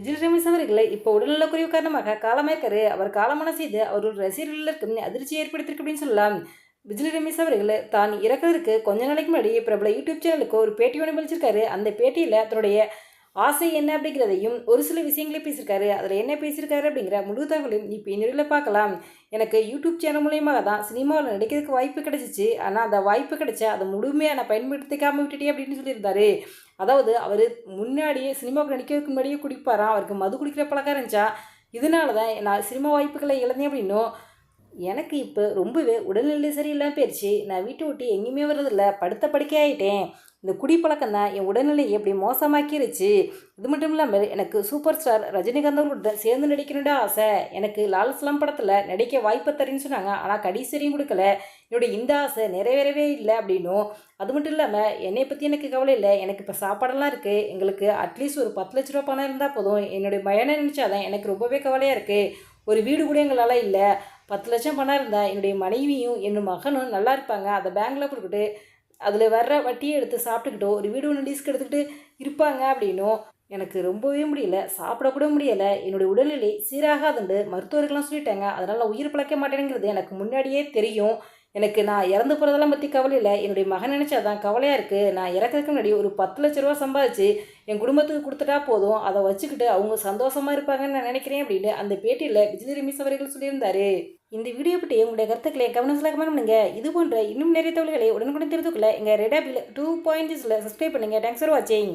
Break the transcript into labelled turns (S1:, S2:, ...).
S1: விஜய் ரமேஷ் அவர்களை இப்போ உடல்நலக்குறைவு காரணமாக காலமாயிருக்காரு. அவர் காலமான செய்து அவரோட ரசிகர்களுக்கும் அதிர்ச்சி ஏற்படுத்தியிருக்கு அப்படின்னு சொல்லலாம். விஜய் ரமேஷ் அவர்கள் தான் இறக்கிறதுக்கு கொஞ்ச நாளைக்கு முன்னாடி பிரபல யூடியூப் சேனலுக்கு ஒரு பேட்டி ஒன்று அளிச்சிருக்காரு. அந்த பேட்டியில் தன்னுடைய ஆசை என்ன அப்படிங்கிறதையும் ஒரு சில விஷயங்களை பேசியிருக்காரு. அதில் என்ன பேசியிருக்காரு அப்படிங்கிற முழு தகவலையும் இப்போ நேரில் பார்க்கலாம். எனக்கு யூடியூப் சேனல் மூலியமாக தான் சினிமாவில் நடிக்கிறதுக்கு வாய்ப்பு கிடைச்சிச்சு. ஆனால் அந்த வாய்ப்பு கிடைச்சா அதை முழுமையாக நான் பயன்படுத்திக்காமல் விட்டுட்டே அப்படின்னு சொல்லியிருந்தாரு. அதாவது அவர் முன்னாடியே சினிமாவுக்கு நடிக்கிறதுக்கு முன்னாடியே குடிப்பாராம். அவருக்கு மது குடிக்கிற பழக்கம் இருந்துச்சா, இதனால தான் நான் சினிமா வாய்ப்புகளை இழந்தேன் அப்படின்னும், எனக்கு இப்போ ரொம்பவே உடல்நிலை சரியில்லாமல் போயிடுச்சு. நான் வீட்டை விட்டு எங்கேயுமே வர்றதில்ல, படுத்த படுக்கை ஆகிட்டேன். இந்த குடிப்பழக்கம் தான் என் உடல்நிலையை எப்படி மோசமாக்கிருச்சு. இது மட்டும் இல்லாமல் எனக்கு சூப்பர் ஸ்டார் ரஜினிகாந்த் அவர்கள்ட்ட சேர்ந்து நடிக்கணும்னு ஆசை. எனக்கு லால் சலாம் படத்தில் நடிக்க வாய்ப்பு தரேன்னு சொன்னாங்க. ஆனால் கடைசி வரையும் கொடுக்கல. என்னுடைய இந்த ஆசை நிறைவேறவே இல்லை அப்படின்னும், அது மட்டும் இல்லாமல் என்னை பற்றி எனக்கு கவலை இல்லை. எனக்கு இப்போ சாப்பாடெல்லாம் இருக்குது. எங்களுக்கு அட்லீஸ்ட் ஒரு 10 லட்ச ரூபா பணம் இருந்தால் போதும். என்னுடைய பையனை நினச்சாதான் எனக்கு ரொம்பவே கவலையாக இருக்குது. ஒரு வீடு கூட எங்களால் இல்லை. 10 லட்சம் பணம் இருந்தால் என்னுடைய மனைவியும் என்னோட மகனும் நல்லா இருப்பாங்க. அதை பேங்கில் கொடுத்துட்டு அதில் வர்ற வட்டியை எடுத்து சாப்பிட்டுக்கிட்டோ ஒரு வீடு ஒன்று லீஸ்க்கு எடுத்துக்கிட்டு இருப்பாங்க அப்படின்னும், எனக்கு ரொம்பவே முடியல, சாப்பிடக்கூட முடியலை. என்னுடைய உடல்நிலை சீராகாதுண்டு மருத்துவர்கள்லாம் சொல்லிட்டாங்க. அதனால் நான் உயிர் பிழைக்க மாட்டேங்கிறது எனக்கு முன்னாடியே தெரியும். எனக்கு நான் இறந்து போகிறதெல்லாம் பற்றி கவலை இல்லை. என்னுடைய மகன் நினச்சா தான் கவலையாக இருக்குது. நான் இறக்கிறதுக்கு முன்னாடி ஒரு 10 லட்ச ரூபா சம்பாதிச்சு என் குடும்பத்துக்கு கொடுத்துட்டா போதும். அதை வச்சுக்கிட்டு அவங்க சந்தோஷமாக இருப்பாங்கன்னு நான் நினைக்கிறேன் அப்படின்னு அந்த பேட்டியில் விஜய் ரமேஷ் அவர்கள் சொல்லியிருந்தாரு. இந்த வீடியோ பற்றி உங்களுடைய கருத்துக்களை கமெண்ட்ஸில் கமெண்ட் பண்ணுங்க. இது போன்ற இன்னும் நிறைய தகவல்களை உடனுக்குடன் தெரிந்து கொள்ள எங்கள் ரெடாபில் 2.0 சப்ஸ்கிரைப் பண்ணுங்கள். தேங்க்ஸ் ஃபார் வாட்சிங்.